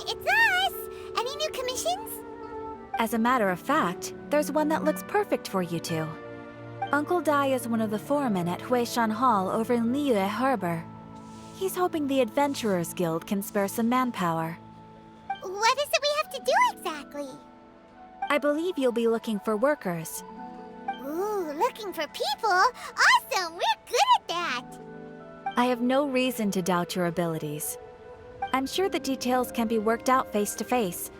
it's us! Any new commissions? As a matter of fact, there's one that looks perfect for you two. Uncle Dai is one of the foremen at Huishan Hall over in Liyue Harbor. He's hoping the Adventurers Guild can spare some manpower. What is it we have to do exactly? I believe you'll be looking for workers. Ooh, looking for people? Awesome! We're good at that! I have no reason to doubt your abilities. I'm sure the details can be worked out face to face.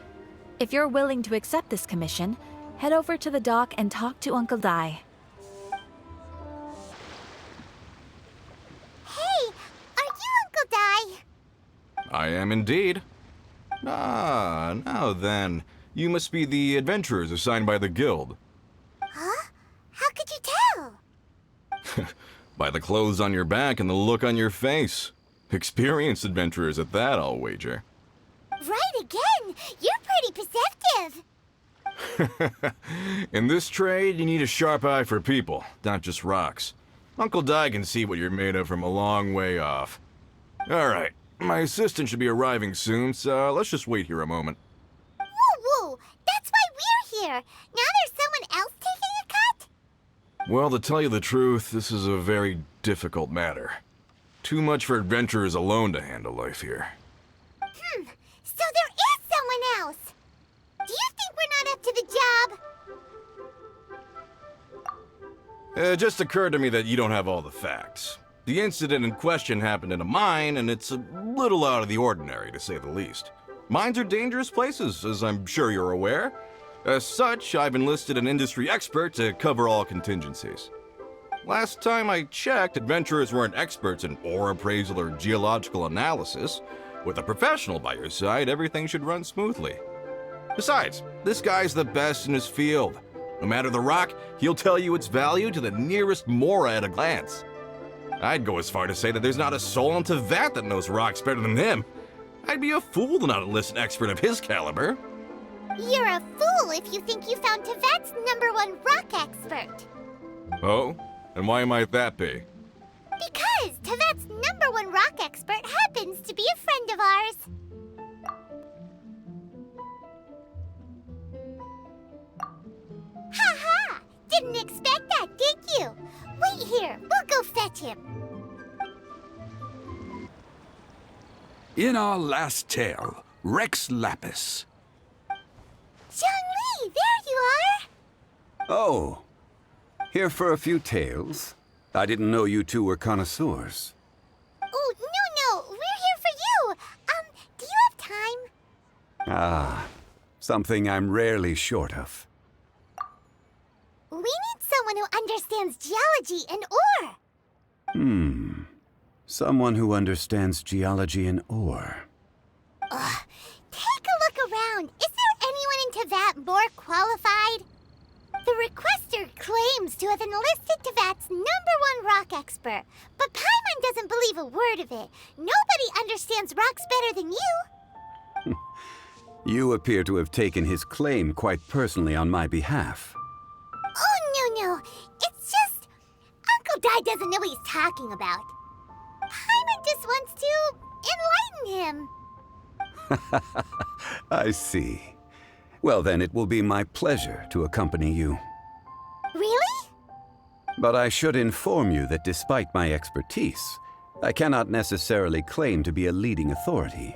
If you're willing to accept this commission, head over to the dock and talk to Uncle Dai. Hey, are you Uncle Dai? I am indeed. Ah, now then. You must be the adventurers assigned by the guild. Huh? How could you tell? By the clothes on your back and the look on your face. Experienced adventurers at that, I'll wager. Right again! You're pretty perceptive! In this trade, you need a sharp eye for people, not just rocks. Uncle Dai can see what you're made of from a long way off. Alright, my assistant should be arriving soon, so let's just wait here a moment. Woo woo! That's why we're here! Now there's someone else taking a cut? Well, to tell you the truth, this is a very difficult matter. Too much for adventurers alone to handle life here. So there is someone else! Do you think we're not up to the job? It just occurred to me that you don't have all the facts. The incident in question happened in a mine, and it's a little out of the ordinary, to say the least. Mines are dangerous places, as I'm sure you're aware. As such, I've enlisted an industry expert to cover all contingencies. Last time I checked, adventurers weren't experts in ore appraisal or geological analysis. With a professional by your side, everything should run smoothly. Besides, this guy's the best in his field. No matter the rock, he'll tell you its value to the nearest mora at a glance. I'd go as far to say that there's not a soul on Teyvat that knows rocks better than him. I'd be a fool to not enlist an expert of his caliber. You're a fool if you think you found Teyvat's #1 rock expert. Oh? And why might that be? Because Teyvat's #1 rock expert happens to be a friend of ours. Ha! Didn't expect that, did you? Wait here, we'll go fetch him. In our last tale, Rex Lapis. Zongli, there you are! Oh, here for a few tales? I didn't know you two were connoisseurs. Oh, no, we're here for you. Do you have time? Ah, something I'm rarely short of. We need someone who understands geology and ore. Someone who understands geology and ore. Take a look around. Is there anyone in Teyvat more qualified? The requester claims to have enlisted Teyvat's #1 rock expert, but Paimon doesn't believe a word of it. Nobody understands rocks better than you. You appear to have taken his claim quite personally on my behalf. Oh, no. It's just... Uncle Dai doesn't know what he's talking about. Paimon just wants to enlighten him. I see. Well, then it will be my pleasure to accompany you. Really? But I should inform you that despite my expertise, I cannot necessarily claim to be a leading authority.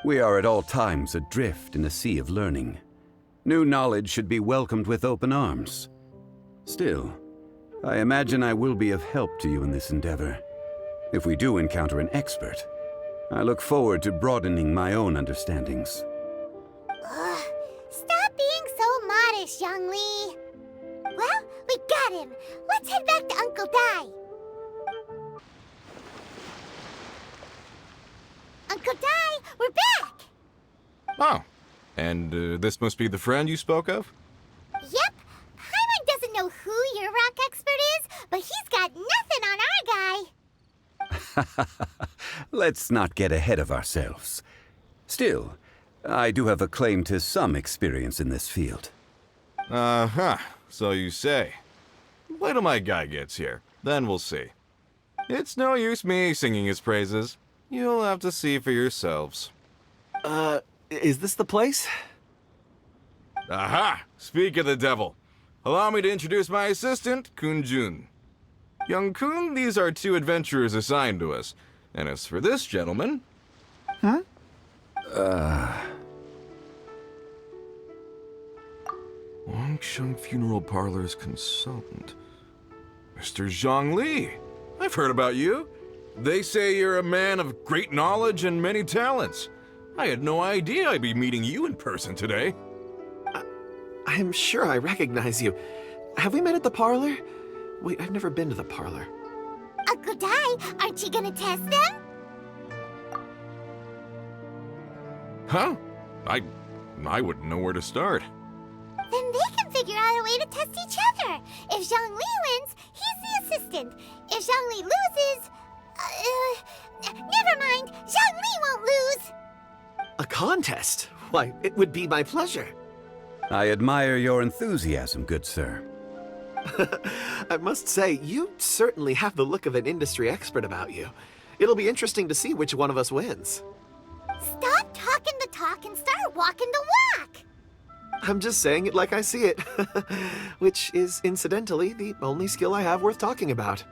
We are at all times adrift in a sea of learning. New knowledge should be welcomed with open arms. Still, I imagine I will be of help to you in this endeavor. If we do encounter an expert, I look forward to broadening my own understandings. Stop being so modest, Zongli. Well, we got him. Let's head back to Uncle Dai. Uncle Dai, we're back! Oh, and this must be the friend you spoke of? Yep. Paimon doesn't know who your rock expert is, but he's got nothing on our guy. Let's not get ahead of ourselves. Still, I do have a claim to some experience in this field. Uh-huh, so you say. Wait till my guy gets here, then we'll see. It's no use me singing his praises. You'll have to see for yourselves. Is this the place? Aha! Speak of the devil. Allow me to introduce my assistant, Kun-jun. Young Kun, these are 2 adventurers assigned to us. And as for this gentleman... Wangsheng Funeral Parlor's consultant. Mr. Zongli. I've heard about you. They say you're a man of great knowledge and many talents. I had no idea I'd be meeting you in person today. I'm sure I recognize you. Have we met at the parlor? Wait, I've never been to the parlor. Uncle Dai, aren't you gonna test them? Huh? I wouldn't know where to start. Then they can figure out a way to test each other. If Zhongli wins, he's the assistant. If Zhongli loses... never mind. Zhongli won't lose. A contest? Why, it would be my pleasure. I admire your enthusiasm, good sir. I must say, you certainly have the look of an industry expert about you. It'll be interesting to see which one of us wins. Stop talking the talk and start walking the walk. I'm just saying it like I see it. Which is, incidentally, the only skill I have worth talking about.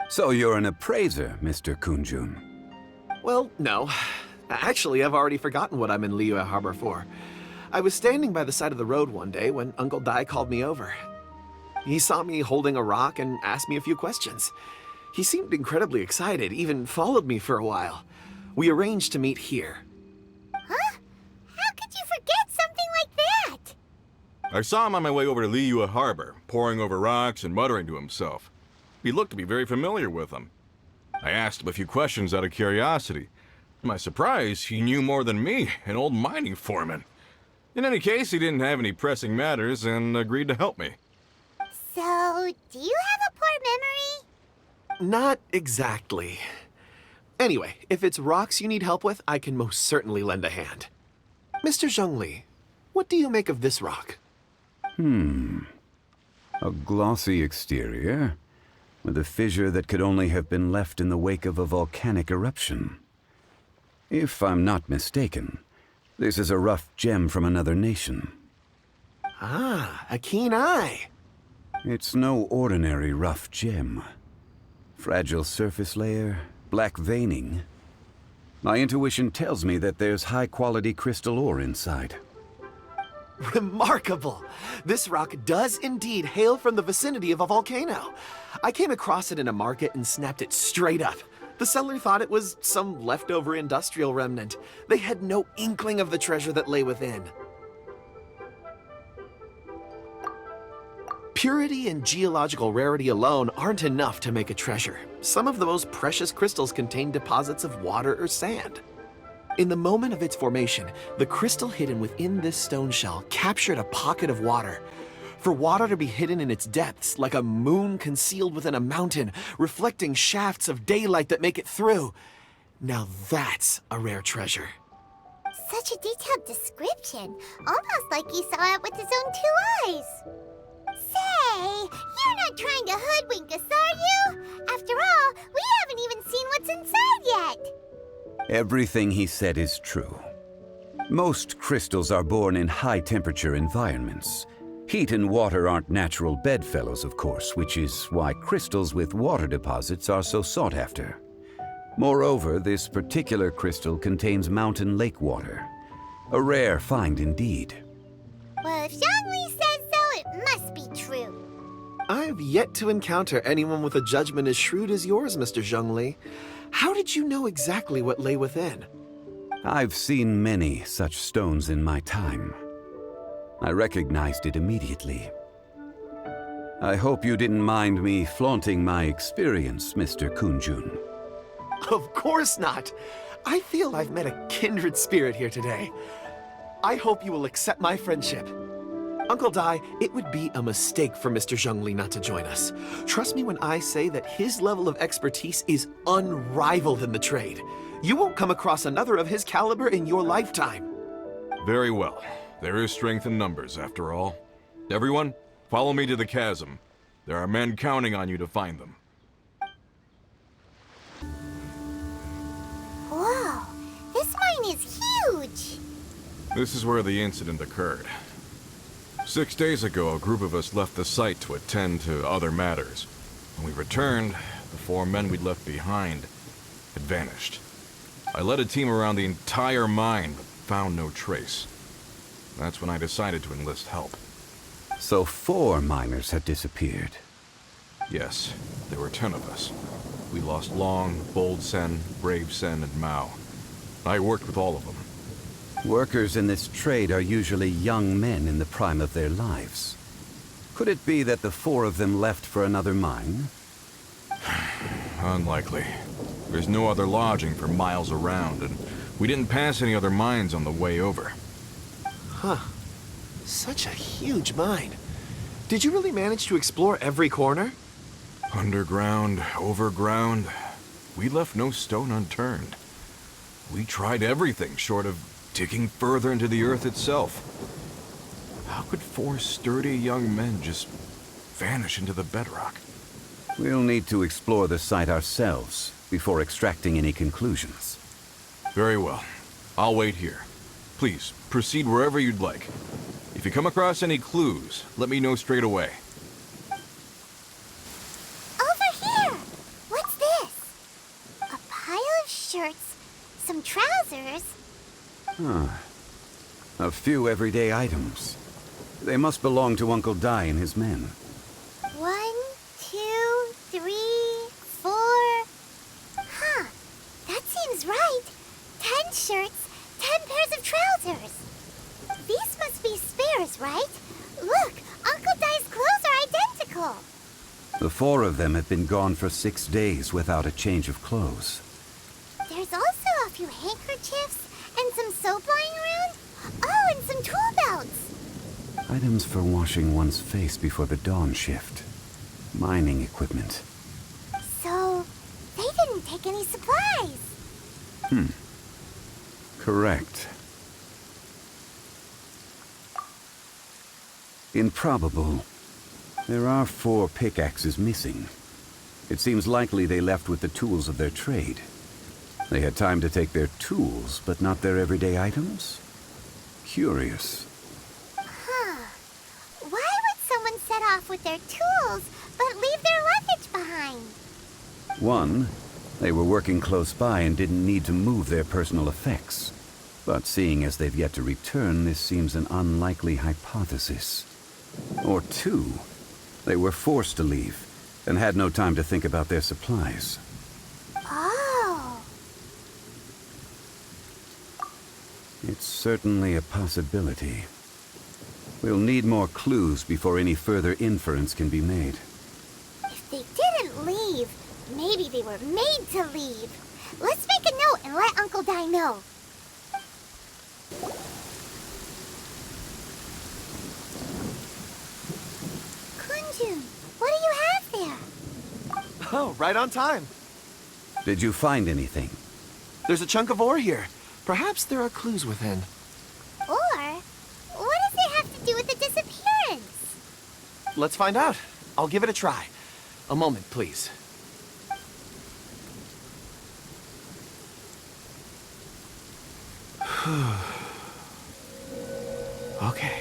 So you're an appraiser, Mr. Kun-jun. Well, no. Actually, I've already forgotten what I'm in Liyue Harbor for. I was standing by the side of the road one day when Uncle Dai called me over. He saw me holding a rock and asked me a few questions. He seemed incredibly excited, even followed me for a while. We arranged to meet here. Huh? How could you forget something like that? I saw him on my way over to Liyue Harbor, poring over rocks and muttering to himself. He looked to be very familiar with them. I asked him a few questions out of curiosity. To my surprise, he knew more than me, an old mining foreman. In any case, he didn't have any pressing matters and agreed to help me. So, do you have a poor memory? Not exactly. Anyway, if it's rocks you need help with, I can most certainly lend a hand. Mr. Zhongli, what do you make of this rock? A glossy exterior, with a fissure that could only have been left in the wake of a volcanic eruption. If I'm not mistaken, this is a rough gem from another nation. Ah, a keen eye. It's no ordinary rough gem. Fragile surface layer, black veining. My intuition tells me that there's high-quality crystal ore inside. Remarkable! This rock does indeed hail from the vicinity of a volcano. I came across it in a market and snapped it straight up. The seller thought it was some leftover industrial remnant. They had no inkling of the treasure that lay within. Purity and geological rarity alone aren't enough to make a treasure. Some of the most precious crystals contain deposits of water or sand. In the moment of its formation, the crystal hidden within this stone shell captured a pocket of water. For water to be hidden in its depths, like a moon concealed within a mountain, reflecting shafts of daylight that make it through. Now that's a rare treasure. Such a detailed description, almost like he saw it with his own 2 eyes. Say, you're not trying to hoodwink us, are you? After all, we haven't even seen what's inside yet. Everything he said is true. Most crystals are born in high-temperature environments. Heat and water aren't natural bedfellows, of course, which is why crystals with water deposits are so sought after. Moreover, this particular crystal contains mountain lake water. A rare find indeed. Well, if Zhongli says so, it must be true. I've yet to encounter anyone with a judgment as shrewd as yours, Mr. Zhongli. How did you know exactly what lay within? I've seen many such stones in my time. I recognized it immediately. I hope you didn't mind me flaunting my experience, Mr. Kun-jun. Of course not. I feel I've met a kindred spirit here today. I hope you will accept my friendship. Uncle Dai, it would be a mistake for Mr. Zhongli not to join us. Trust me when I say that his level of expertise is unrivaled in the trade. You won't come across another of his caliber in your lifetime. Very well. There is strength in numbers, after all. Everyone, follow me to the chasm. There are men counting on you to find them. Whoa, this mine is huge. This is where the incident occurred. 6 days ago, a group of us left the site to attend to other matters. When we returned, the 4 men we'd left behind had vanished. I led a team around the entire mine, but found no trace. That's when I decided to enlist help. So 4 miners had disappeared. Yes, there were 10 of us. We lost Long, Bold Sen, Brave Sen, and Mao. I worked with all of them. Workers in this trade are usually young men in the prime of their lives. Could it be that the 4 of them left for another mine? Unlikely. There's no other lodging for miles around, and we didn't pass any other mines on the way over. Huh. Such a huge mine. Did you really manage to explore every corner? Underground, overground, we left no stone unturned. We tried everything short of digging further into the earth itself. How could 4 sturdy young men just vanish into the bedrock? We'll need to explore the site ourselves before extracting any conclusions. Very well. I'll wait here. Please, proceed wherever you'd like. If you come across any clues, let me know straight away. Over here! What's this? A pile of shirts, some trousers. A few everyday items. They must belong to Uncle Dai and his men. 1, 2, 3, 4. Huh. That seems right. 10 shirts, 10 pairs of trousers. These must be spares, right? Look, Uncle Dai's clothes are identical. The 4 of them had been gone for 6 days without a change of clothes. There's also a few handkerchiefs and some soap lying around. Oh, and some tool belts. Items for washing one's face before the dawn shift. Mining equipment. So, they didn't take any supplies. Correct. Improbable. There are 4 pickaxes missing. It seems likely they left with the tools of their trade. They had time to take their tools, but not their everyday items? Curious. Huh. Why would someone set off with their tools, but leave their luggage behind? 1, they were working close by and didn't need to move their personal effects. But seeing as they've yet to return, this seems an unlikely hypothesis. Or 2, they were forced to leave and had no time to think about their supplies. Oh. It's certainly a possibility. We'll need more clues before any further inference can be made. If they didn't leave, maybe they were made to leave. Let's make a note and let Uncle Dai know. Kunjun, what do you have there? Oh, right on time. Did you find anything? There's a chunk of ore here. Perhaps there are clues within. Or, what does it have to do with the disappearance? Let's find out. I'll give it a try. A moment, please. Okay.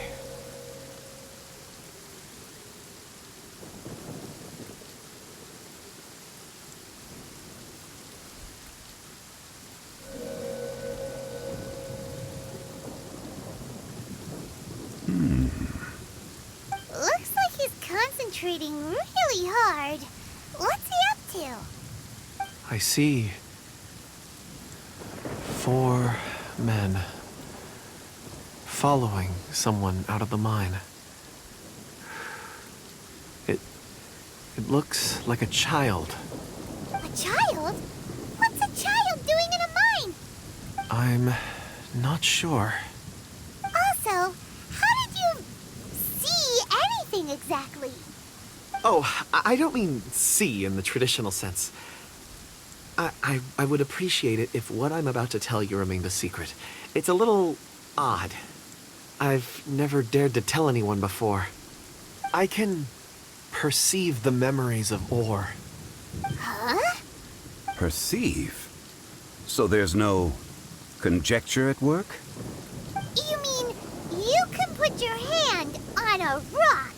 Looks like he's concentrating really hard. What's he up to? I see 4 men following someone out of the mine. It looks like a child. A child? What's a child doing in a mine? I'm not sure. Also, how did you see anything exactly? Oh, I don't mean see in the traditional sense. I would appreciate it if what I'm about to tell you remained a secret. It's a little odd. I've never dared to tell anyone before. I can perceive the memories of ore. Huh? Perceive? So there's no conjecture at work? You mean put your hand on a rock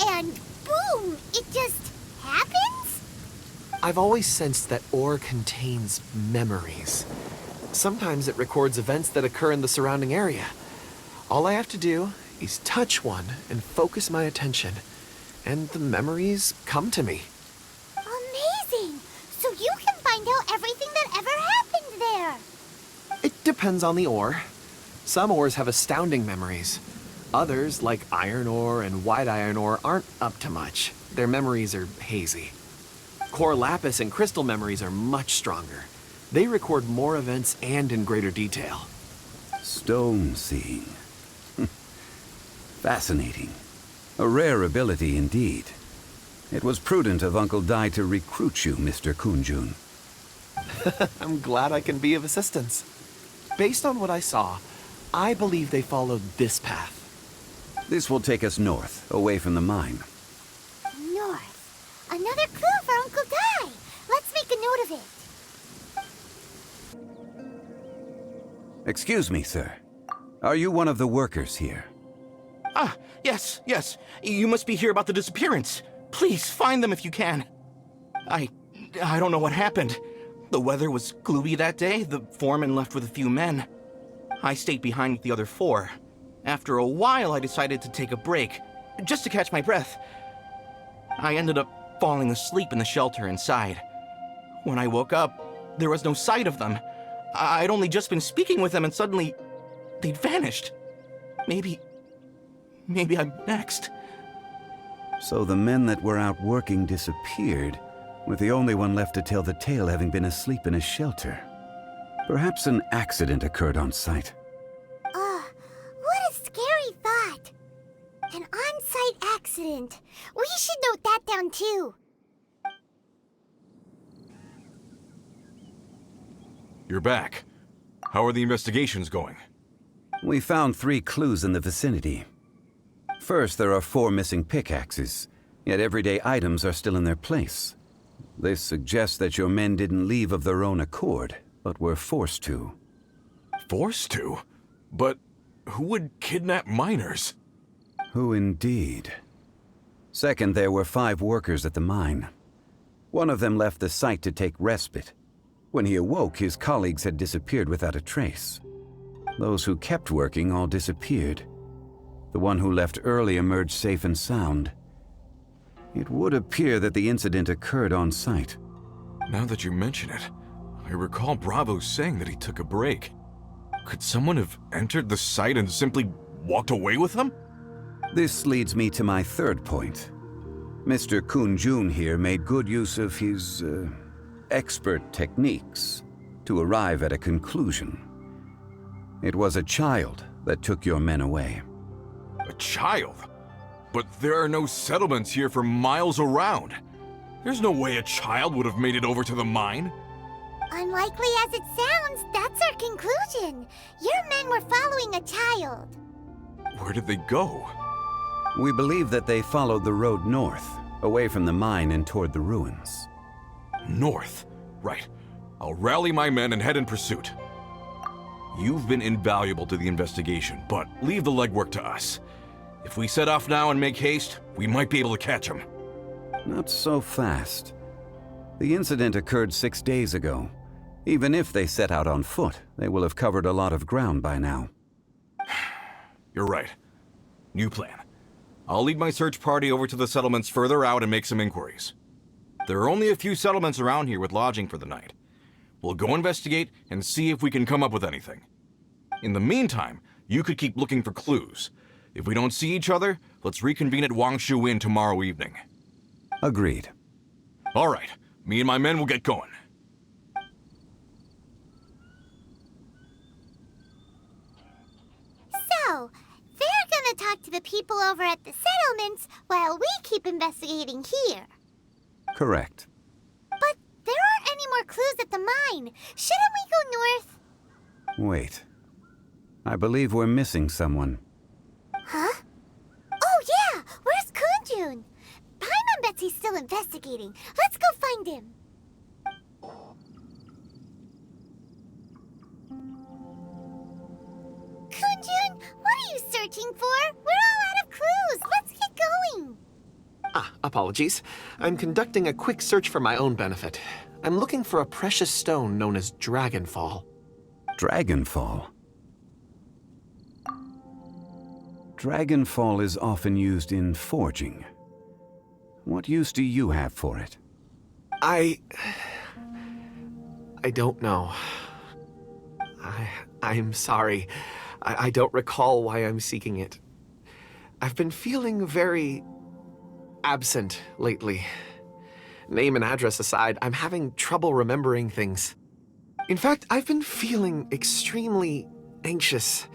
and boom, it just happens? I've always sensed that ore contains memories. Sometimes it records events that occur in the surrounding area. All I have to do is touch one and focus my attention, and the memories come to me. Amazing! So you can find out everything that ever happened there. It depends on the ore. Some ores have astounding memories. Others, like iron ore and white iron ore, aren't up to much. Their memories are hazy. Core lapis and crystal memories are much stronger. They record more events and in greater detail. Stone seeing. Fascinating. A rare ability indeed. It was prudent of Uncle Dai to recruit you, Mr. Kunjun. I'm glad I can be of assistance. Based on what I saw, I believe they followed this path. This will take us north, away from the mine. North. Another clue for Uncle Dai. Let's make a note of it. Excuse me, sir. Are you one of the workers here? Ah, yes. You must be here about the disappearance. Please, find them if you can. I don't know what happened. The weather was gloomy that day. The foreman left with a few men. I stayed behind with the other 4. After a while, I decided to take a break, just to catch my breath. I ended up falling asleep in the shelter inside. When I woke up, there was no sight of them. I'd only just been speaking with them and suddenly they'd vanished. Maybe I'm next. So the men that were out working disappeared, with the only one left to tell the tale having been asleep in a shelter. Perhaps an accident occurred on site. What a scary thought. An on-site accident. We should note that down too. You're back. How are the investigations going? We found 3 clues in the vicinity. First, there are 4 missing pickaxes, yet everyday items are still in their place. This suggests that your men didn't leave of their own accord, but were forced to. Forced to? But who would kidnap miners? Who indeed? Second, there were 5 workers at the mine. One of them left the site to take respite. When he awoke, his colleagues had disappeared without a trace. Those who kept working all disappeared. The one who left early emerged safe and sound. It would appear that the incident occurred on site. Now that you mention it, I recall Bravo saying that he took a break. Could someone have entered the site and simply walked away with him? This leads me to my third point. Mr. Kunjun here made good use of his, expert techniques to arrive at a conclusion. It was a child that took your men away. A child? But there are no settlements here for miles around. There's no way a child would have made it over to the mine. Unlikely as it sounds, that's our conclusion. Your men were following a child. Where did they go? We believe that they followed the road north, away from the mine and toward the ruins. North. Right. I'll rally my men and head in pursuit. You've been invaluable to the investigation, but leave the legwork to us. If we set off now and make haste, we might be able to catch them. Not so fast. The incident occurred 6 days ago. Even if they set out on foot, they will have covered a lot of ground by now. You're right. New plan. I'll lead my search party over to the settlements further out and make some inquiries. There are only a few settlements around here with lodging for the night. We'll go investigate and see if we can come up with anything. In the meantime, you could keep looking for clues. If we don't see each other, let's reconvene at Wangshu Inn tomorrow evening. Agreed. All right. Me and my men will get going. So, they're gonna talk to the people over at the settlements while we keep investigating here. Correct. But there aren't any more clues at the mine. Shouldn't we go north? Wait. I believe we're missing someone. Huh? Oh yeah! Where's Kunjun? Paimon bets he's still investigating. Let's go find him. Kunjun, what are you searching for? We're all out of clues. Let's get going. Apologies. I'm conducting a quick search for my own benefit. I'm looking for a precious stone known as Dragonfall. Dragonfall? Dragonfall is often used in forging. What use do you have for it? I don't know. I'm sorry. I don't recall why I'm seeking it. I've been feeling very absent lately. Name and address aside, I'm having trouble remembering things. In fact, I've been feeling extremely anxious,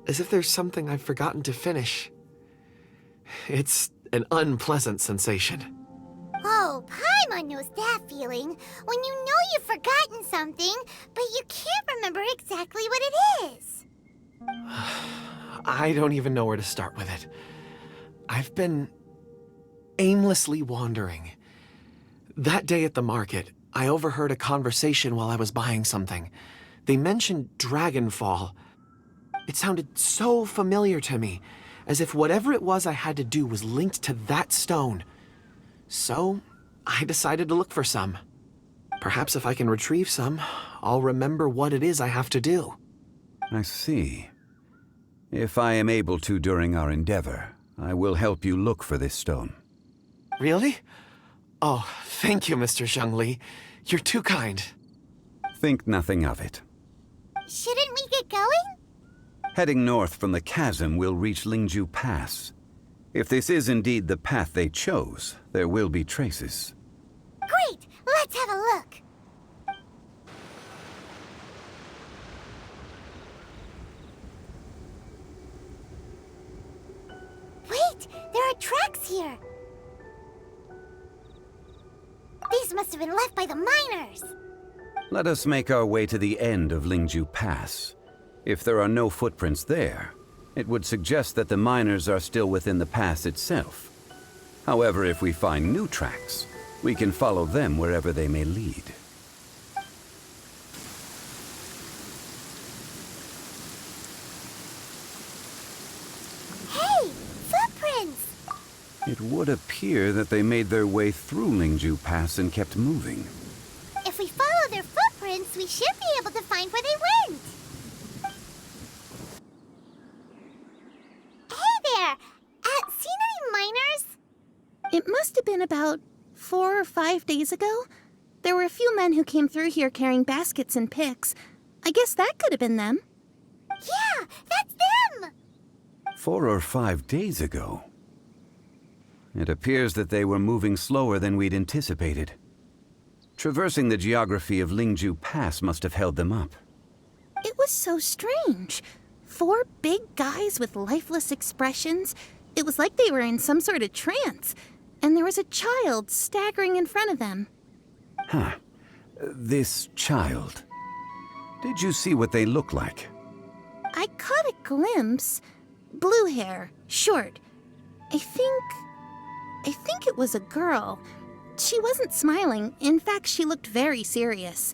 as if there's something I've forgotten to finish. It's an unpleasant sensation. Oh, Paimon knows that feeling. When you know you've forgotten something, but you can't remember exactly what it is. I don't even know where to start with it. I've been aimlessly wandering. That day at the market, I overheard a conversation while I was buying something. They mentioned Dragonfall. It sounded so familiar to me, as if whatever it was I had to do was linked to that stone. So, I decided to look for some. Perhaps if I can retrieve some, I'll remember what it is I have to do. I see. If I am able to during our endeavor, I will help you look for this stone. Really? Oh, thank you, Mr. Zongli. You're too kind. Think nothing of it. Shouldn't we get going? Heading north from the chasm, we'll reach Lingju Pass. If this is indeed the path they chose, there will be traces. Great! Let's have a look. Wait! There are tracks here! These must have been left by the miners! Let us make our way to the end of Lingju Pass. If there are no footprints there, it would suggest that the miners are still within the pass itself. However, if we find new tracks, we can follow them wherever they may lead. Hey! Footprints! It would appear that they made their way through Lingju Pass and kept moving. If we follow their footprints, we should be able to find where they went. Hey there! Seen any miners? It must have been about 4 or 5 days ago. There were a few men who came through here carrying baskets and picks. I guess that could have been them. Yeah, that's them! 4 or 5 days ago. It appears that they were moving slower than we'd anticipated. Traversing the geography of Lingju Pass must have held them up. It was so strange. 4 big guys with lifeless expressions. It was like they were in some sort of trance. And there was a child staggering in front of them. Huh. This child. Did you see what they look like? I caught a glimpse. Blue hair, short. I think it was a girl. She wasn't smiling. In fact, she looked very serious.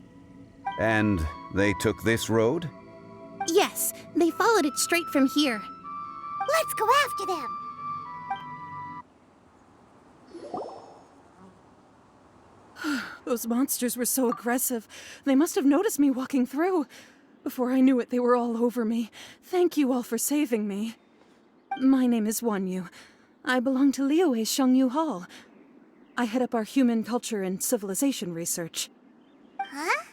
And they took this road? Yes, they followed it straight from here. Let's go after them! Those monsters were so aggressive. They must have noticed me walking through. Before I knew it, they were all over me. Thank you all for saving me. My name is Wanyu. I belong to Liyue Shengyu Hall. I head up our human culture and civilization research. Huh?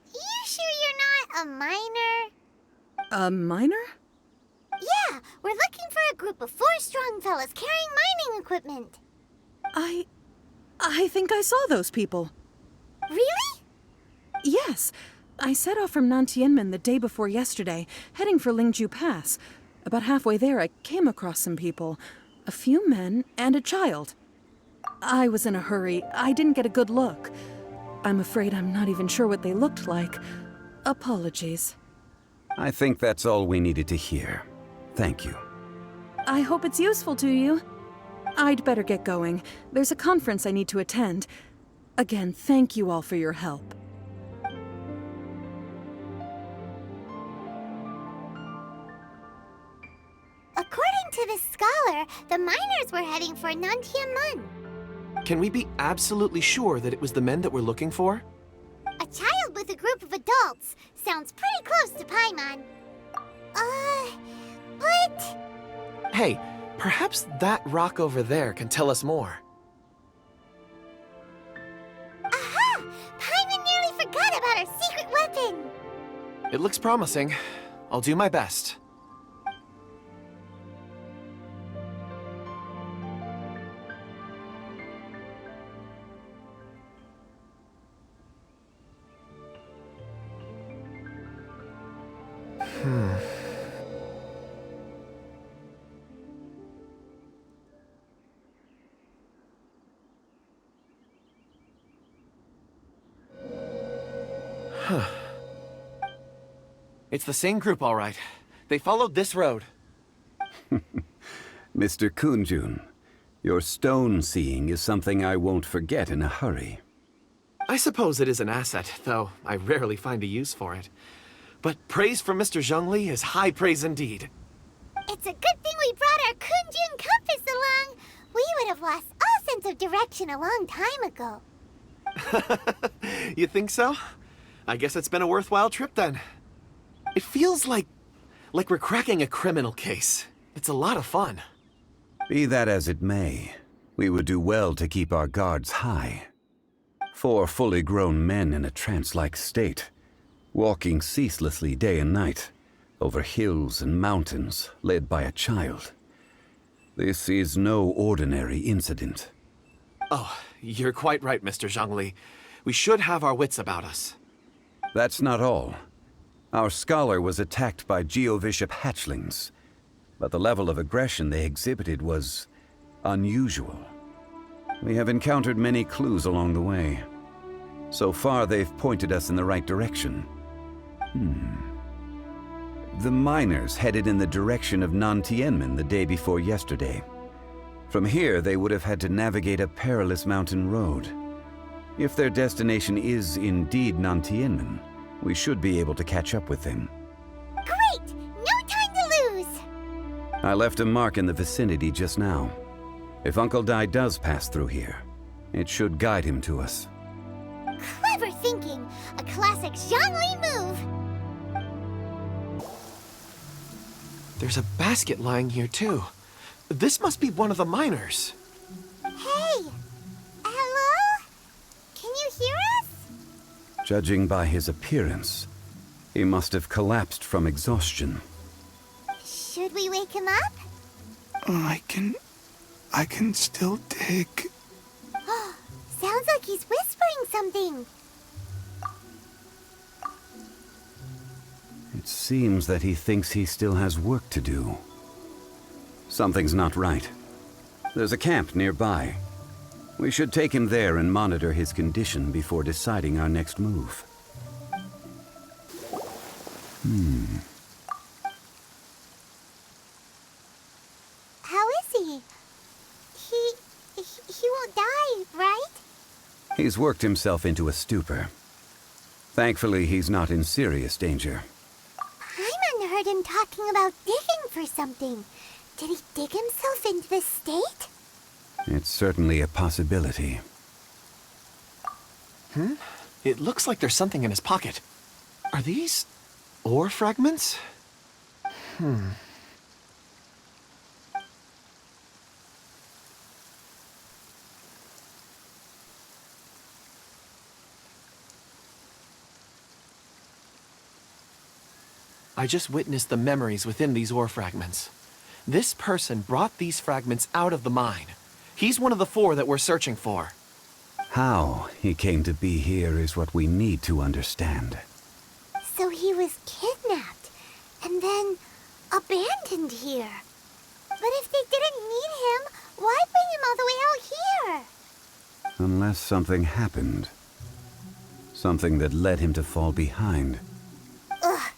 You sure you're not a miner? A miner? Yeah, we're looking for a group of 4 strong fellas carrying mining equipment. I think I saw those people. Really? Yes. I set off from Nantianmen the day before yesterday, heading for Lingju Pass. About halfway there, I came across some people. A few men and a child. I was in a hurry. I didn't get a good look. I'm afraid I'm not even sure what they looked like. Apologies. I think that's all we needed to hear. Thank you. I hope it's useful to you. I'd better get going. There's a conference I need to attend. Again, thank you all for your help. to the scholar, the miners were heading for Nantiamun. Can we be absolutely sure that it was the men that we're looking for? A child with a group of adults. Sounds pretty close to Paimon. But... Hey, perhaps that rock over there can tell us more. Aha! Paimon nearly forgot about our secret weapon! It looks promising. I'll do my best. It's the same group, all right. They followed this road. Mr. Kunjun, your stone seeing is something I won't forget in a hurry. I suppose it is an asset, though I rarely find a use for it. But praise from Mr. Zongli is high praise indeed. It's a good thing we brought our Kunjun compass along. We would have lost all sense of direction a long time ago. You think so? I guess it's been a worthwhile trip then. It feels like we're cracking a criminal case. It's a lot of fun. Be that as it may, we would do well to keep our guards high. 4 fully grown men in a trance-like state, walking ceaselessly day and night, over hills and mountains, led by a child. This is no ordinary incident. Oh, you're quite right, Mr. Zhongli. We should have our wits about us. That's not all. Our scholar was attacked by Geovishap hatchlings, but the level of aggression they exhibited was unusual. We have encountered many clues along the way. So far, they've pointed us in the right direction. The miners headed in the direction of Nantianmen the day before yesterday. From here, they would have had to navigate a perilous mountain road. If their destination is indeed Nantianmen, we should be able to catch up with them. Great! No time to lose! I left a mark in the vicinity just now. If Uncle Dai does pass through here, it should guide him to us. Clever thinking! A classic Zhongli move! There's a basket lying here too. This must be one of the miners. Hey! Hello? Can you hear us? Judging by his appearance, he must have collapsed from exhaustion. Should we wake him up? I can still dig. Sounds like he's whispering something. It seems that he thinks he still has work to do. Something's not right. There's a camp nearby. We should take him there and monitor his condition before deciding our next move. How is he? He won't die, right? He's worked himself into a stupor. Thankfully, he's not in serious danger. Paimon heard him talking about digging for something. Did he dig himself into this state? It's certainly a possibility. It looks like there's something in his pocket. Are these ore fragments? I just witnessed the memories within these ore fragments. This person brought these fragments out of the mine. He's one of the 4 that we're searching for. How he came to be here is what we need to understand. So he was kidnapped and then abandoned here. But if they didn't need him, why bring him all the way out here? Unless something happened. Something that led him to fall behind. Ugh.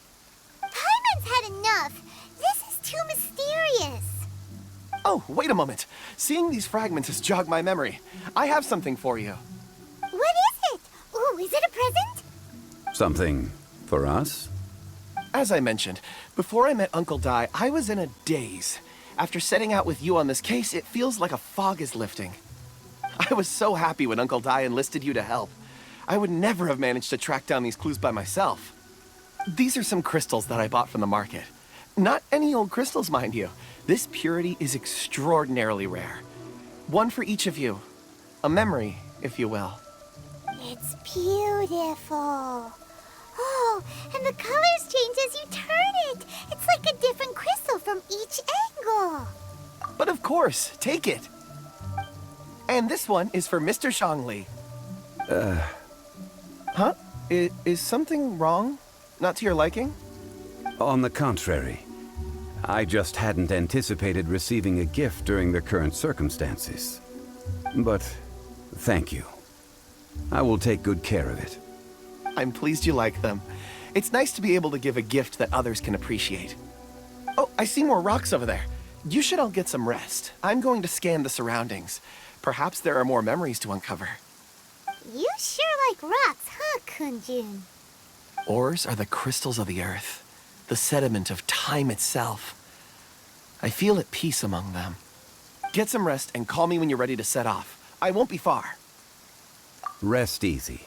Paimon's had enough. This is too mysterious. Oh, wait a moment. Seeing these fragments has jogged my memory. I have something for you. What is it? Ooh, is it a present? Something for us? As I mentioned, before I met Uncle Dai, I was in a daze. After setting out with you on this case, it feels like a fog is lifting. I was so happy when Uncle Dai enlisted you to help. I would never have managed to track down these clues by myself. These are some crystals that I bought from the market. Not any old crystals, mind you. This purity is extraordinarily rare. One for each of you. A memory, if you will. It's beautiful. Oh, and the colors change as you turn it. It's like a different crystal from each angle. But of course, take it. And this one is for Mr. Zongli. Huh? Is something wrong? Not to your liking? On the contrary, I just hadn't anticipated receiving a gift during the current circumstances. But thank you. I will take good care of it. I'm pleased you like them. It's nice to be able to give a gift that others can appreciate. Oh, I see more rocks over there. You should all get some rest. I'm going to scan the surroundings. Perhaps there are more memories to uncover. You sure like rocks, huh, Kunjun? Ores are the crystals of the earth, the sediment of time itself. I feel at peace among them. Get some rest and call me when you're ready to set off. I won't be far. Rest easy.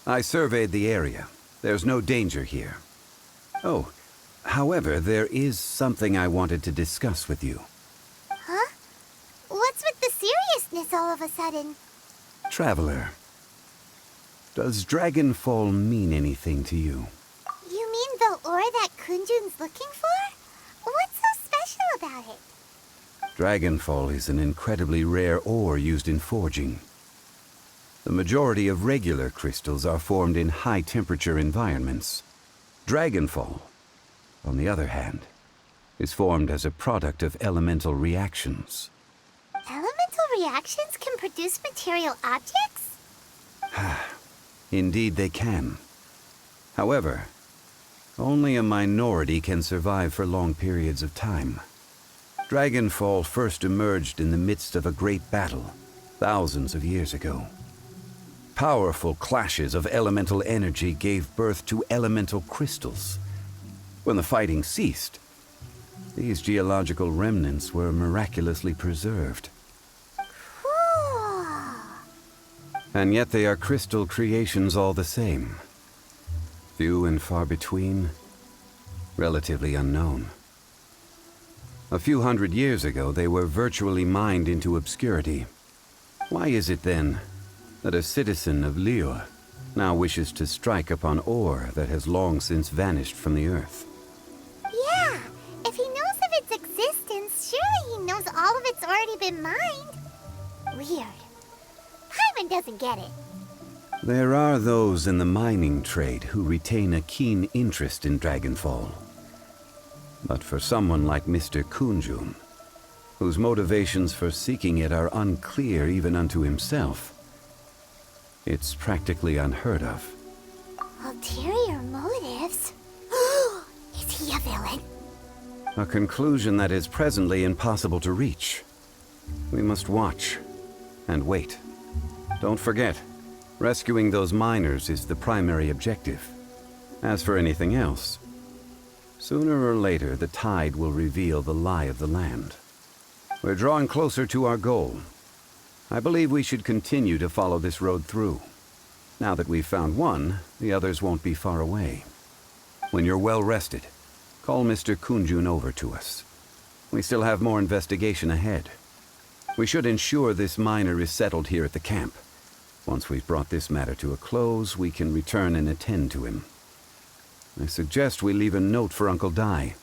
I surveyed the area. There's no danger here. Oh, however, there is something I wanted to discuss with you. Huh? What's with the seriousness all of a sudden? Traveler, does Dragonfall mean anything to you? You mean the ore that Kunjun's looking for? What's so special about it? Dragonfall is an incredibly rare ore used in forging. The majority of regular crystals are formed in high-temperature environments. Dragonfall, on the other hand, is formed as a product of elemental reactions. Elemental reactions can produce material objects? Indeed they can. However, only a minority can survive for long periods of time. Dragonfall first emerged in the midst of a great battle, thousands of years ago. Powerful clashes of elemental energy gave birth to elemental crystals. When the fighting ceased, these geological remnants were miraculously preserved. Cool. And yet they are crystal creations all the same. Few and far between, relatively unknown. A few hundred years ago, they were virtually mined into obscurity. Why is it then that a citizen of Liyue now wishes to strike upon ore that has long since vanished from the earth? Yeah, if he knows of its existence, surely he knows all of it's already been mined. Weird. Paimon doesn't get it. There are those in the mining trade who retain a keen interest in Dragonfall. But for someone like Mr. Kunjun, whose motivations for seeking it are unclear even unto himself, it's practically unheard of. Ulterior motives? Is he a villain? A conclusion that is presently impossible to reach. We must watch and wait. Don't forget, rescuing those miners is the primary objective. As for anything else, sooner or later the tide will reveal the lie of the land. We're drawing closer to our goal. I believe we should continue to follow this road through. Now that we've found one, the others won't be far away. When you're well rested, call Mr. Kunjun over to us. We still have more investigation ahead. We should ensure this miner is settled here at the camp. Once we've brought this matter to a close, we can return and attend to him. I suggest we leave a note for Uncle Dai.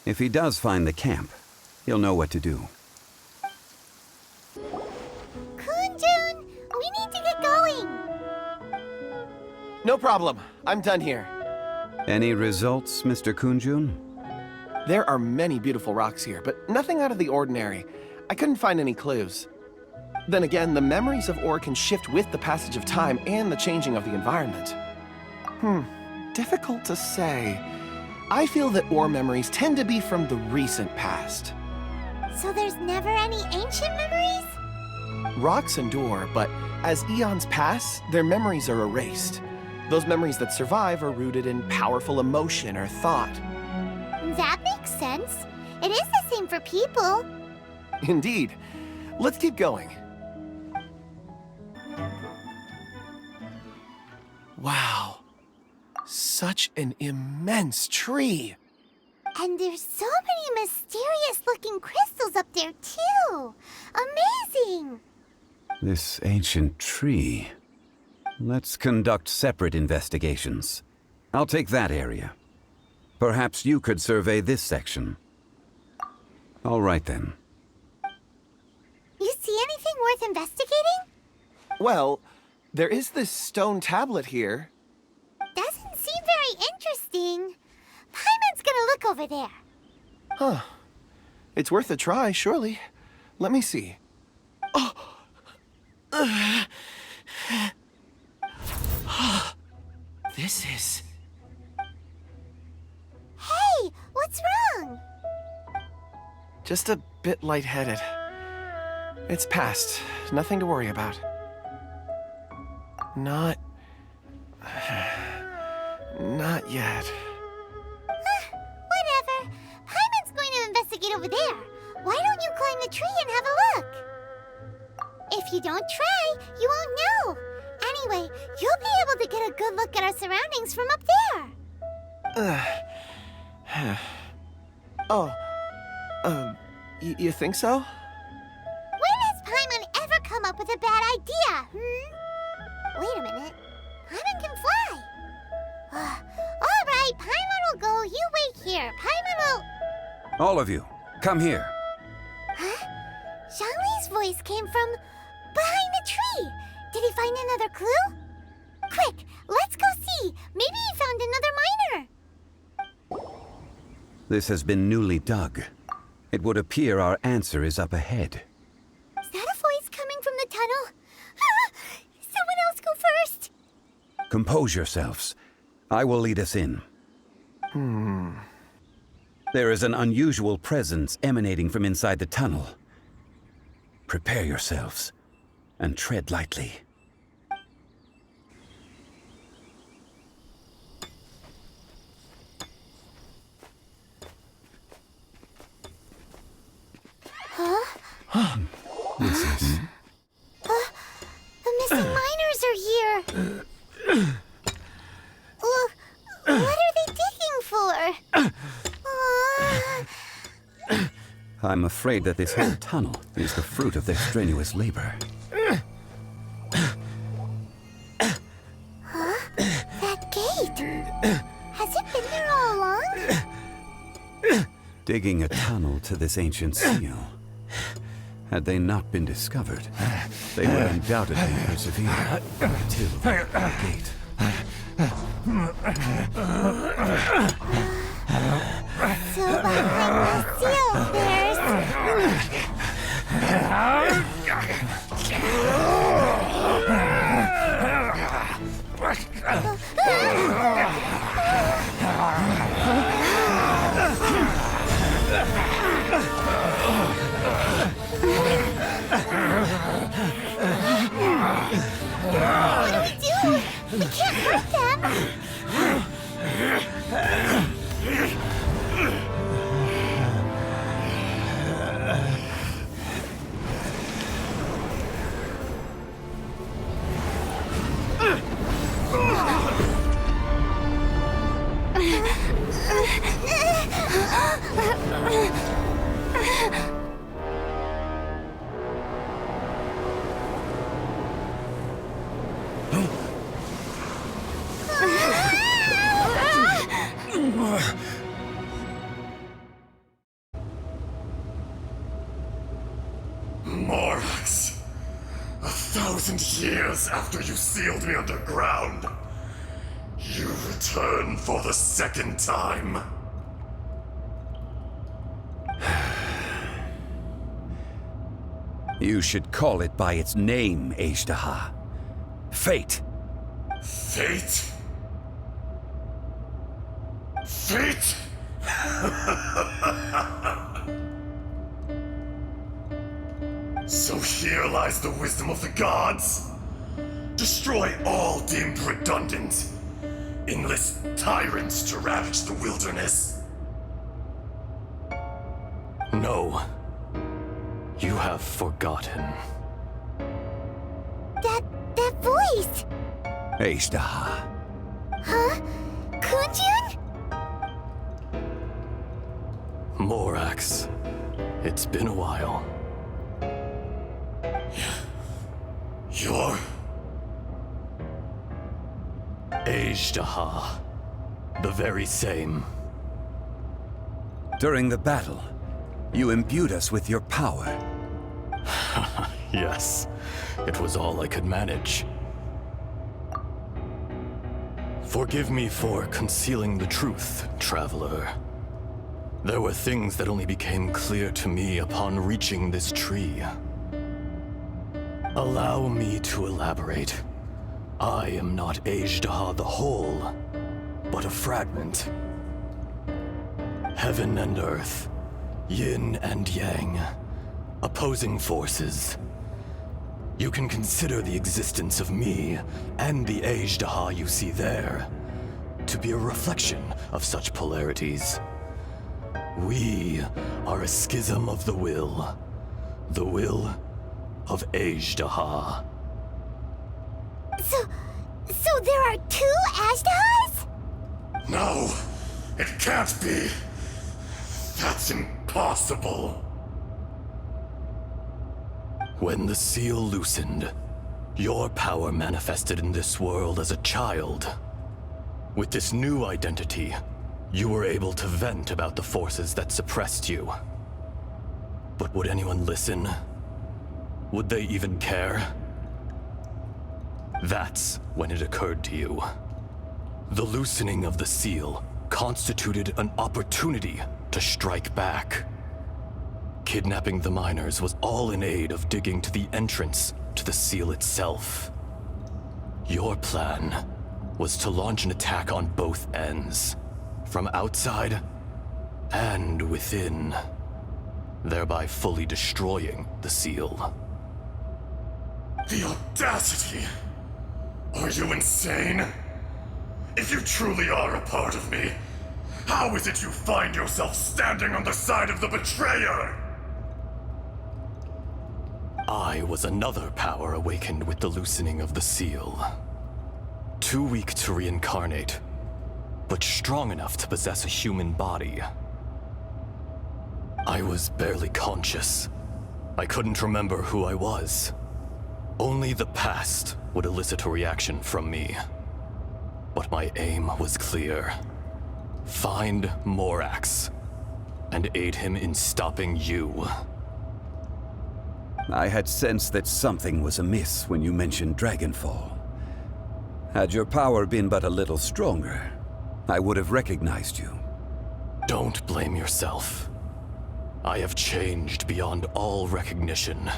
If he does find the camp, he'll know what to do. Kunjun, we need to get going. No problem. I'm done here. Any results, Mr. Kunjun? There are many beautiful rocks here, but nothing out of the ordinary. I couldn't find any clues. Then again, the memories of ore can shift with the passage of time and the changing of the environment. Difficult to say. I feel that ore memories tend to be from the recent past. So there's never any ancient memories? Rocks endure, but as eons pass, their memories are erased. Those memories that survive are rooted in powerful emotion or thought. That makes sense. It is the same for people. Indeed. Let's keep going. Wow. Such an immense tree. And there's so many mysterious-looking crystals up there, too. Amazing! This ancient tree. Let's conduct separate investigations. I'll take that area. Perhaps you could survey this section. All right, then. You see anything worth investigating? Well, there is this stone tablet here. Doesn't seem very interesting. Paimon's gonna look over there. Huh. It's worth a try, surely. Let me see. Oh! This is... Hey, what's wrong? just a bit lightheaded. It's past. Nothing to worry about. Not yet. Whatever. Paimon's going to investigate over there. Why don't you climb the tree and have a look? If you don't try, you won't know. Anyway, you'll be able to get a good look at our surroundings from up there. You think so? When has Paimon ever come up with a bad idea, Wait a minute. Paimon can fly. All right, Paimon will go. You wait here. Paimon will... All of you, come here. Huh? Zongli's voice came from behind the tree. Did he find another clue? Quick, let's go see. Maybe he found another miner. This has been newly dug. It would appear our answer is up ahead. Is that a voice coming from the tunnel? Someone else go first. Compose yourselves. I will lead us in. There is an unusual presence emanating from inside the tunnel. Prepare yourselves and tread lightly. This is... The missing miners are here. What are they digging for? I'm afraid that this whole tunnel is the fruit of their strenuous labor. That gate. Has it been there all along? Digging a tunnel to this ancient seal. Had they not been discovered, they would undoubtedly persevere until the gate. So behind the seal, there's... What do we do? We can't hurt them. Morax, 1,000 years after you sealed me underground, you return for the second time. You should call it by its name, Ajdaha. Fate. Fate? Fate? So here lies the wisdom of the gods. Destroy all deemed redundant. Enlist tyrants to ravage the wilderness. No. You have forgotten. That voice! Ashtaha. Huh? Kunjun? Morax, it's been a while. You're... Ashtaha. The very same. During the battle, you imbued us with your power. Yes, it was all I could manage. Forgive me for concealing the truth, traveler. There were things that only became clear to me upon reaching this tree. Allow me to elaborate. I am not Ashtaha the whole, but a fragment. Heaven and earth, yin and yang, opposing forces. You can consider the existence of me and the Ashtaha you see there to be a reflection of such polarities. We are a schism of the will of Ashtaha. So there are two Ashtahas? No, it can't be. That's impossible. When the seal loosened, your power manifested in this world as a child. With this new identity, you were able to vent about the forces that suppressed you. But would anyone listen? Would they even care? That's when it occurred to you. The loosening of the seal constituted an opportunity to strike back. Kidnapping the miners was all in aid of digging to the entrance to the seal itself. Your plan was to launch an attack on both ends, from outside and within, thereby fully destroying the seal. The audacity! Are you insane? If you truly are a part of me, how is it you find yourself standing on the side of the betrayer? I was another power awakened with the loosening of the seal. Too weak to reincarnate, but strong enough to possess a human body. I was barely conscious. I couldn't remember who I was. Only the past would elicit a reaction from me. But my aim was clear. Find Morax, and aid him in stopping you. I had sensed that something was amiss when you mentioned Dragonfall. Had your power been but a little stronger, I would have recognized you. Don't blame yourself. I have changed beyond all recognition.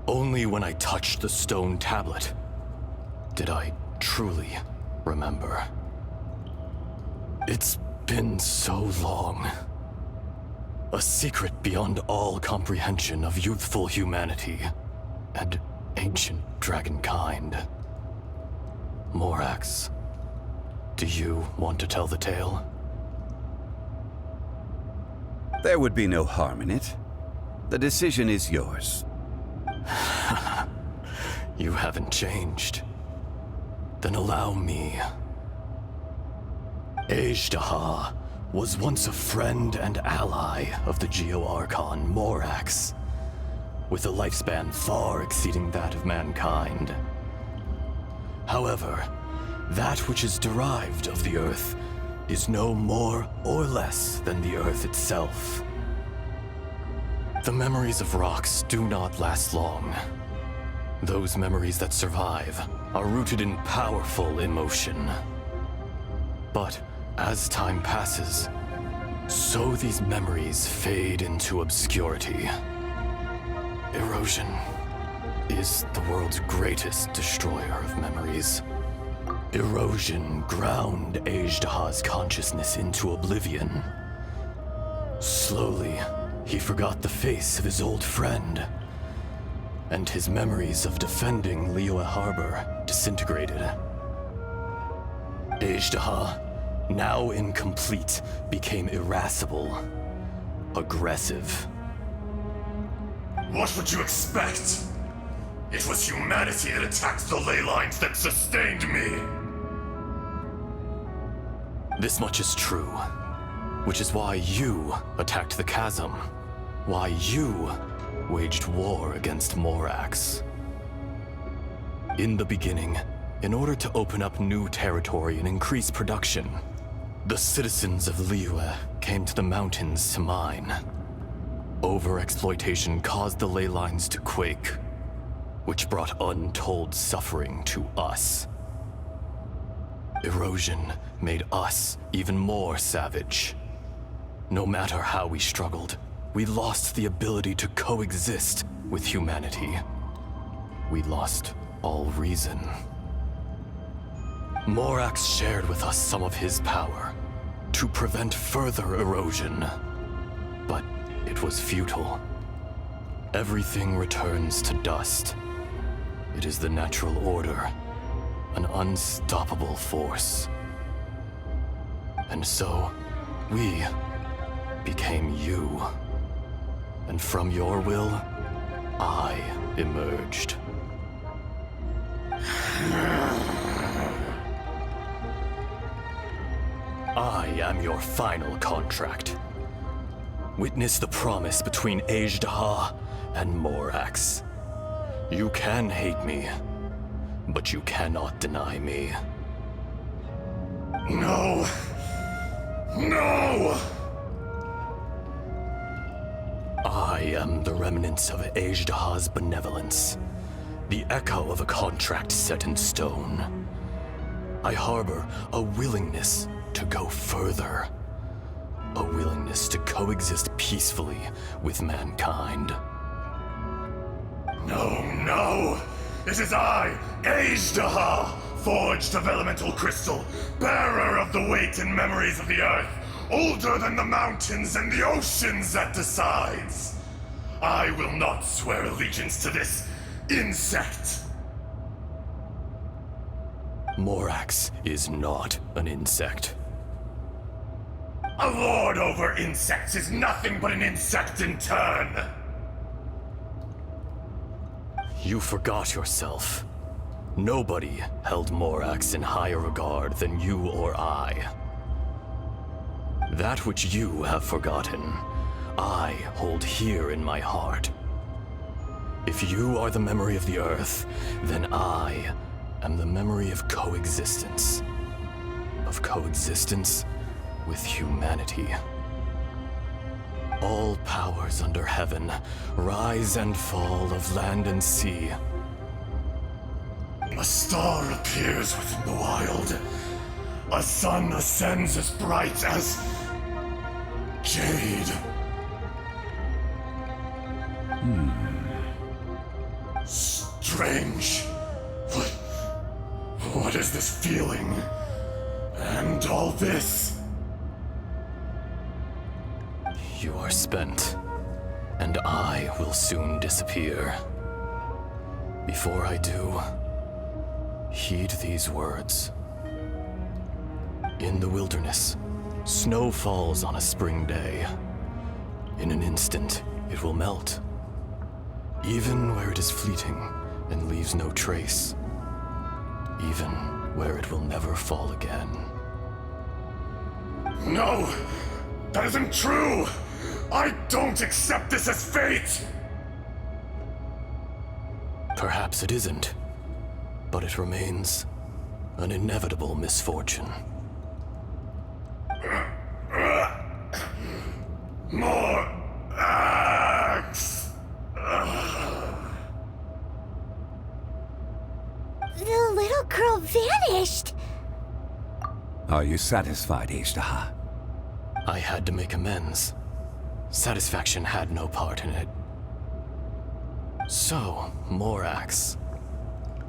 Only when I touched the stone tablet did I truly remember. It's been so long. A secret beyond all comprehension of youthful humanity and ancient dragonkind. Morax, do you want to tell the tale? There would be no harm in it. The decision is yours. You haven't changed. Then allow me. Ashtaha was once a friend and ally of the Geo-Archon Morax, with a lifespan far exceeding that of mankind. However, that which is derived of the Earth is no more or less than the Earth itself. The memories of rocks do not last long. Those memories that survive are rooted in powerful emotion. But as time passes, so these memories fade into obscurity. Erosion is the world's greatest destroyer of memories. Erosion ground Ashtaha's consciousness into oblivion. Slowly, he forgot the face of his old friend, and his memories of defending Liyue Harbor disintegrated. Ashtaha, now incomplete, became irascible, aggressive. What would you expect? It was humanity that attacked the ley lines that sustained me. This much is true, which is why you attacked the chasm. Why you waged war against Morax. In the beginning, in order to open up new territory and increase production, the citizens of Liyue came to the mountains to mine. Overexploitation caused the ley lines to quake, which brought untold suffering to us. Erosion made us even more savage. No matter how we struggled, we lost the ability to coexist with humanity. We lost all reason. Morax shared with us some of his power to prevent further erosion, but it was futile. Everything returns to dust. It is the natural order, an unstoppable force. And so, we became you. And from your will, I emerged. I am your final contract. Witness the promise between Ajdaha and Morax. You can hate me, but you cannot deny me. No! No! I am the remnants of Ajdaha's benevolence, the echo of a contract set in stone. I harbor a willingness to go further, a willingness to coexist peacefully with mankind. No, no! It is I, Ajdaha, forged of elemental crystal, bearer of the weight and memories of the earth, older than the mountains and the oceans that decides. I will not swear allegiance to this insect. Morax is not an insect. A lord over insects is nothing but an insect in turn. You forgot yourself. Nobody held Morax in higher regard than you or I. That which you have forgotten, I hold here in my heart. If you are the memory of the Earth, then I am the memory of coexistence. Of coexistence with humanity. All powers under heaven, rise and fall of land and sea. A star appears within the wild. A sun ascends as bright as jade. Strange. What is this feeling? And all this? You are spent, and I will soon disappear. Before I do, heed these words. In the wilderness, snow falls on a spring day. In an instant, it will melt. Even where it is fleeting and leaves no trace. Even where it will never fall again. No! That isn't true! I don't accept this as fate! Perhaps it isn't, but it remains an inevitable misfortune. More axe! The little girl vanished! Are you satisfied, Ajdaha? I had to make amends. Satisfaction had no part in it. So, Morax,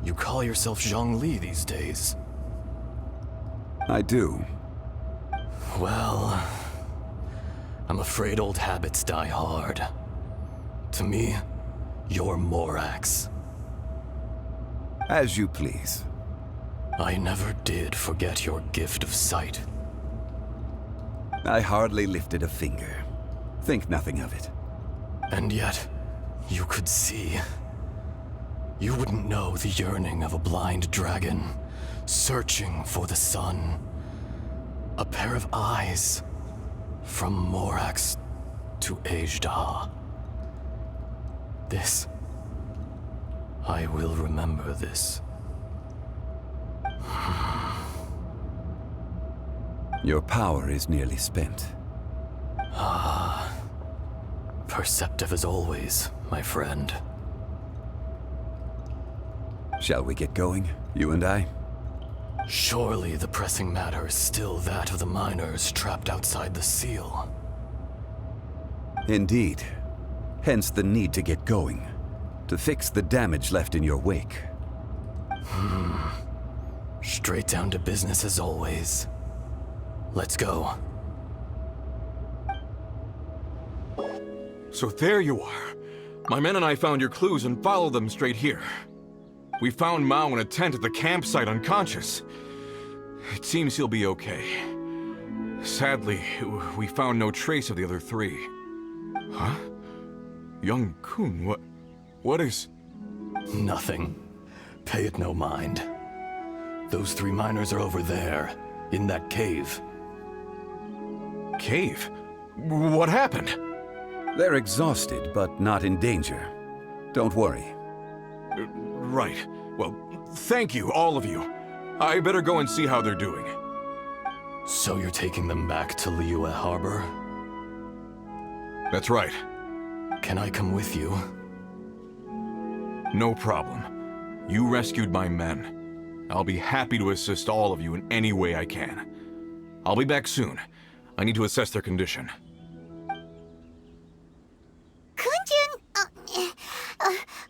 you call yourself Zongli these days? I do. Well, I'm afraid old habits die hard. To me, you're Morax. As you please. I never did forget your gift of sight. I hardly lifted a finger. Think nothing of it. And yet, you could see, you wouldn't know the yearning of a blind dragon searching for the sun. A pair of eyes from Morax to Ajda. This, I will remember this. Your power is nearly spent. Perceptive as always, my friend. Shall we get going, you and I? Surely the pressing matter is still that of the miners trapped outside the seal. Indeed. Hence the need to get going. To fix the damage left in your wake. Straight down to business as always. Let's go. So there you are. My men and I found your clues and followed them straight here. We found Mao in a tent at the campsite unconscious. It seems he'll be okay. Sadly, we found no trace of the other three. Huh? Young Kun, what is... Nothing. Pay it no mind. Those three miners are over there, in that cave. Cave? What happened? They're exhausted, but not in danger. Don't worry. Right. Well, thank you, all of you. I better go and see how they're doing. So you're taking them back to Liyue Harbor? That's right. Can I come with you? No problem. You rescued my men. I'll be happy to assist all of you in any way I can. I'll be back soon. I need to assess their condition. Kunjun,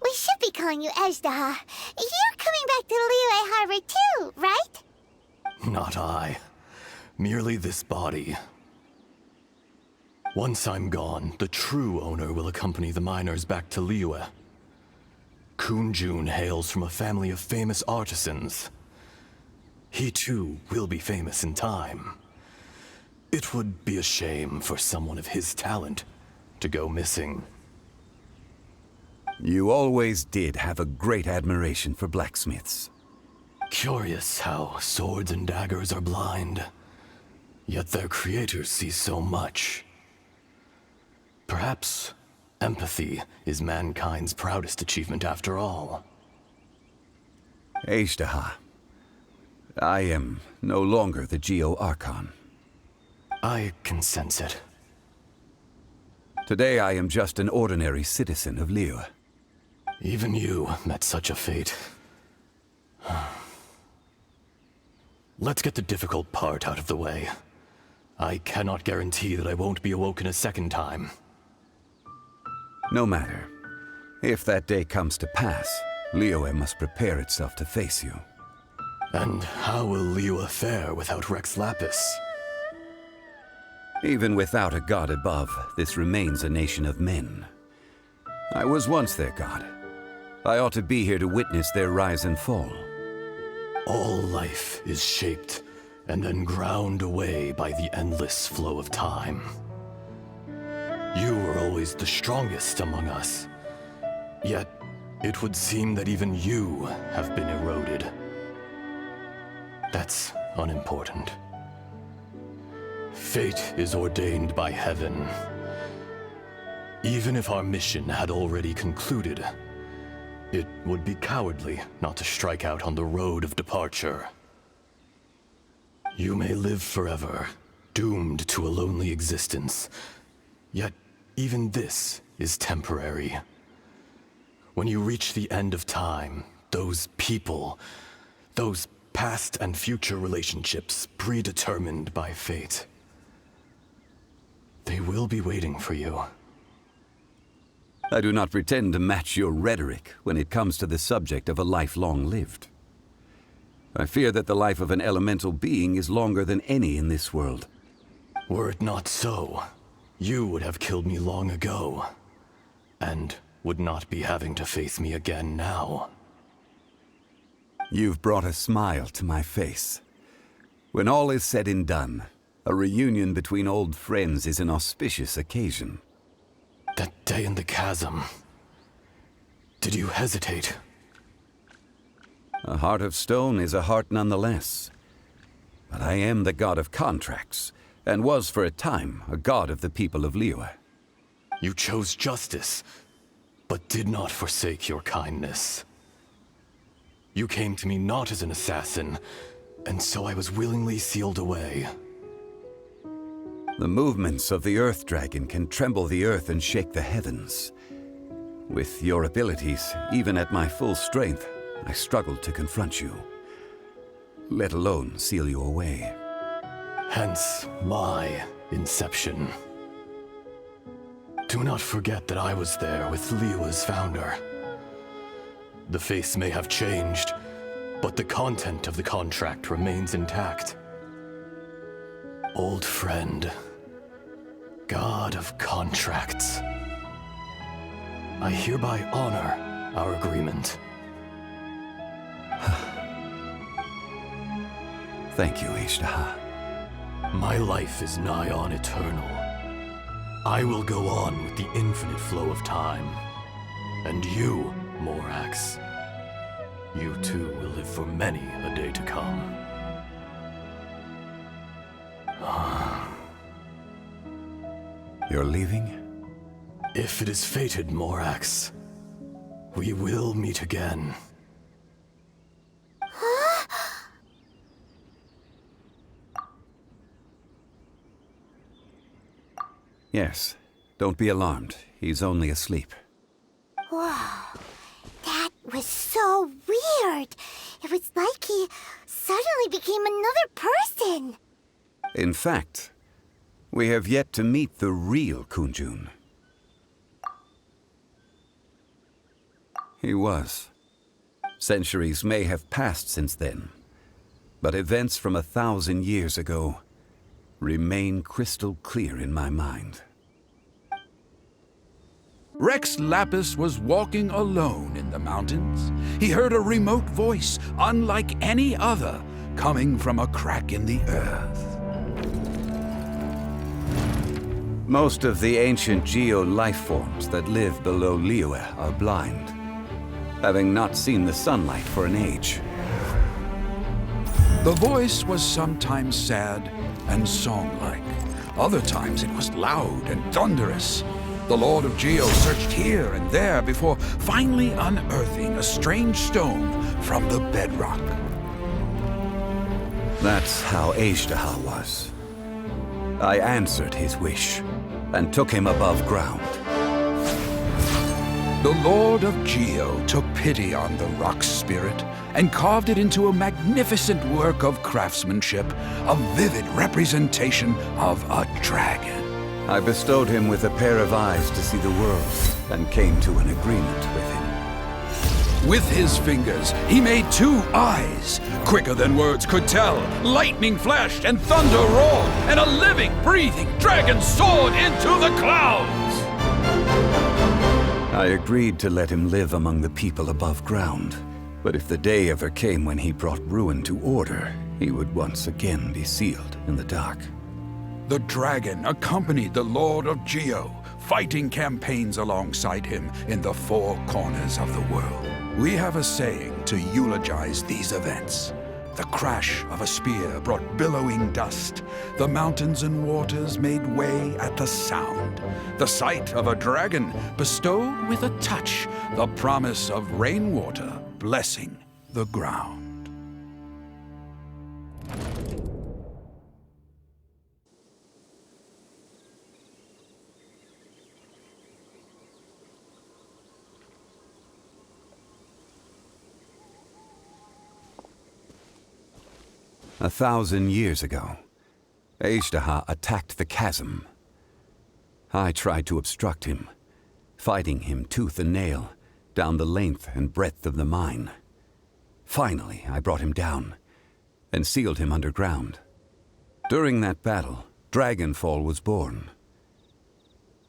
we should be calling you Ajda. You're coming back to Liyue Harbor too, right? Not I. Merely this body. Once I'm gone, the true owner will accompany the miners back to Liyue. Kunjun hails from a family of famous artisans. He too will be famous in time. It would be a shame for someone of his talent to go missing. You always did have a great admiration for blacksmiths. Curious how swords and daggers are blind, yet their creators see so much. Perhaps empathy is mankind's proudest achievement after all. Ajda, I am no longer the Geo-Archon. I can sense it. Today I am just an ordinary citizen of Liyue. Even you met such a fate. Let's get the difficult part out of the way. I cannot guarantee that I won't be awoken a second time. No matter. If that day comes to pass, Liyue must prepare itself to face you. And how will Liyue fare without Rex Lapis? Even without a god above, this remains a nation of men. I was once their god. I ought to be here to witness their rise and fall. All life is shaped and then ground away by the endless flow of time. You were always the strongest among us. Yet, it would seem that even you have been eroded. That's unimportant. Fate is ordained by heaven. Even if our mission had already concluded, it would be cowardly not to strike out on the road of departure. You may live forever, doomed to a lonely existence. Yet, even this is temporary. When you reach the end of time, those people, those past and future relationships predetermined by fate, they will be waiting for you. I do not pretend to match your rhetoric when it comes to the subject of a life long lived. I fear that the life of an elemental being is longer than any in this world. Were it not so, you would have killed me long ago, and would not be having to face me again now. You've brought a smile to my face. When all is said and done, a reunion between old friends is an auspicious occasion. That day in the chasm, Did you hesitate? A heart of stone is a heart nonetheless. But I am the god of contracts, and was for a time a god of the people of Liyue. You chose justice, but did not forsake your kindness. You came to me not as an assassin, and so I was willingly sealed away. The movements of the Earth Dragon can tremble the earth and shake the heavens. With your abilities, even at my full strength, I struggled to confront you, let alone seal you away. Hence my inception. Do not forget that I was there with Liyue's founder. The face may have changed, but the content of the contract remains intact. Old friend, god of contracts. I hereby honor our agreement. Thank you, Ishtaha. My life is nigh on eternal. I will go on with the infinite flow of time. And you, Morax, you too will live for many a day to come. You're leaving? If it is fated, Morax, we will meet again. Yes. Don't be alarmed. He's only asleep. Whoa. That was so weird. It was like he suddenly became another person. In fact, we have yet to meet the real Kunjun. He was. Centuries may have passed since then, but events from 1,000 years ago remain crystal clear in my mind. Rex Lapis was walking alone in the mountains. He heard a remote voice, unlike any other, coming from a crack in the earth. Most of the ancient geo-life forms that live below Liyue are blind, having not seen the sunlight for an age. The voice was sometimes sad and song-like. Other times it was loud and thunderous. The Lord of Geo searched here and there before finally unearthing a strange stone from the bedrock. That's how Ishtaha was. I answered his wish and took him above ground. The Lord of Geo took pity on the rock spirit and carved it into a magnificent work of craftsmanship, a vivid representation of a dragon. I bestowed him with a pair of eyes to see the world and came to an agreement with him. With his fingers, he made 2 eyes, quicker than words could tell. Lightning flashed and thunder roared, and a living, breathing dragon soared into the clouds. I agreed to let him live among the people above ground, but if the day ever came when he brought ruin to order, he would once again be sealed in the dark. The dragon accompanied the Lord of Geo, fighting campaigns alongside him in the 4 corners of the world. We have a saying to eulogize these events. The crash of a spear brought billowing dust. The mountains and waters made way at the sound. The sight of a dragon bestowed with a touch the promise of rainwater blessing the ground. A 1,000 years ago, Ishtaha attacked the chasm. I tried to obstruct him, fighting him tooth and nail down the length and breadth of the mine. Finally, I brought him down and sealed him underground. During that battle, Dragonfall was born.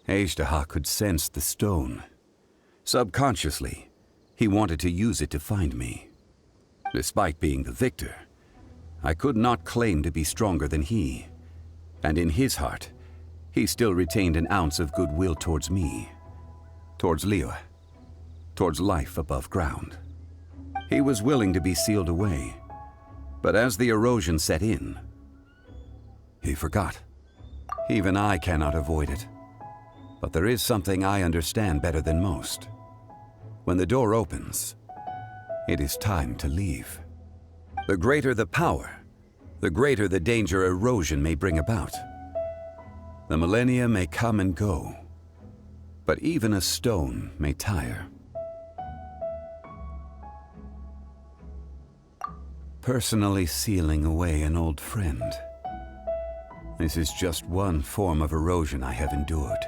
Ishtaha could sense the stone. Subconsciously, he wanted to use it to find me. Despite being the victor, I could not claim to be stronger than he, and in his heart, he still retained an ounce of goodwill towards me, towards Liyue. towards life above ground. He was willing to be sealed away, but as the erosion set in, he forgot. Even I cannot avoid it. But there is something I understand better than most. When the door opens, it is time to leave. The greater the power, the greater the danger erosion may bring about. The millennia may come and go, but even a stone may tire. Personally sealing away an old friend. This is just one form of erosion I have endured.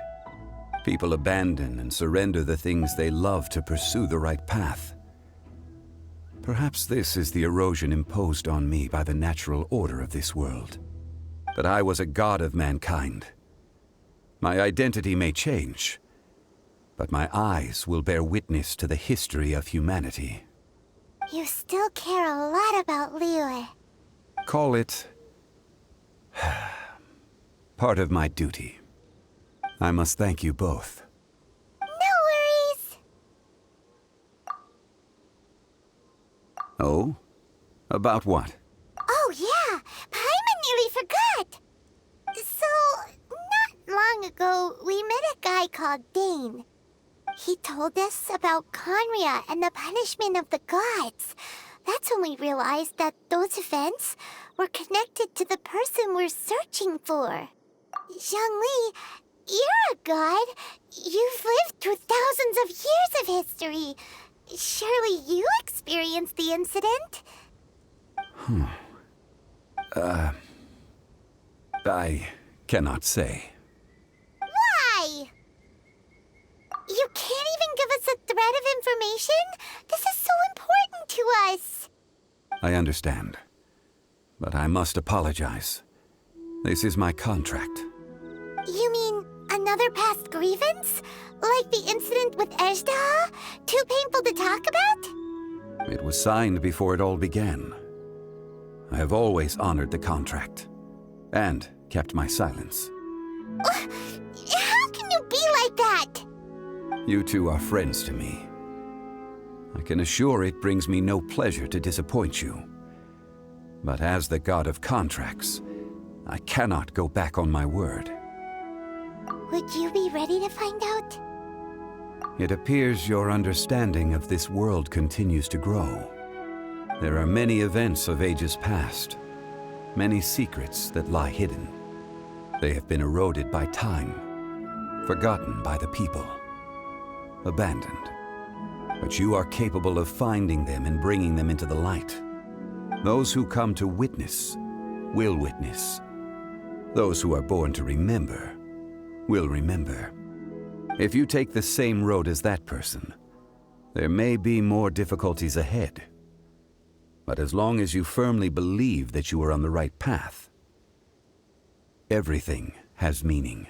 People abandon and surrender the things they love to pursue the right path. Perhaps this is the erosion imposed on me by the natural order of this world. But I was a god of mankind. My identity may change, but my eyes will bear witness to the history of humanity. You still care a lot about Liyue. Call it part of my duty. I must thank you both. No worries. Oh? About what? Oh yeah, Paimon nearly forgot. So, not long ago, we met a guy called Dane. He told us about Conria and the punishment of the gods. That's when we realized that those events were connected to the person we're searching for. Zongli, you're a god. You've lived through thousands of years of history. Surely you experienced the incident? I cannot say. Why? You can't even give us a thread of information? This is so important to us. I understand. But I must apologize. This is my contract. You mean another past grievance? Like the incident with Ejda? Too painful to talk about? It was signed before it all began. I have always honored the contract. And kept my silence. How can you be like that? You two are friends to me. I can assure it brings me no pleasure to disappoint you. But as the god of contracts, I cannot go back on my word. Would you be ready to find out? It appears your understanding of this world continues to grow. There are many events of ages past, many secrets that lie hidden. They have been eroded by time, forgotten by the people, abandoned. But you are capable of finding them and bringing them into the light. Those who come to witness will witness. Those who are born to remember will remember. If you take the same road as that person, there may be more difficulties ahead. But as long as you firmly believe that you are on the right path, everything has meaning.